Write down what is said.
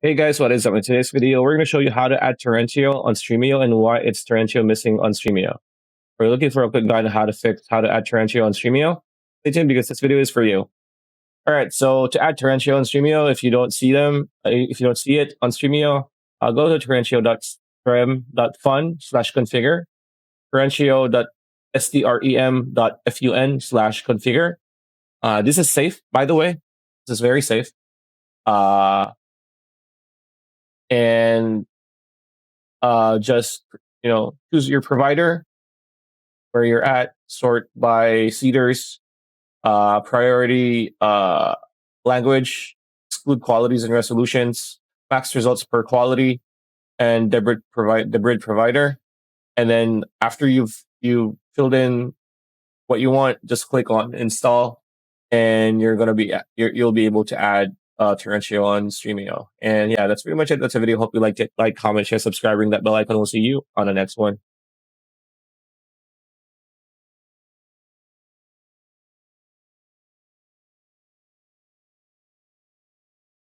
Hey guys, what is up? In today's video, we're going to show you how to add Torrentio on Stremio and why it's Torrentio missing on Stremio. We're looking for a quick guide on how to add Torrentio on Stremio. Stay tuned because this video is for you. All right, so to add Torrentio on Stremio, if you don't see it on Stremio, go to torrentio.strem.fun/configure, torrentio.strem.fun/configure. This is safe, by the way. This is very safe. And just choose your provider where you're at, sort by seeders, priority, language, exclude qualities and resolutions, max results per quality, and the grid provider. And then after you've filled in what you want, just click on install, and you'll be able to add Torrentio on Stremio. And yeah, that's pretty much it. That's a video. Hope you liked it. Like, comment, share, subscribe, ring that bell icon. We'll see you on the next one.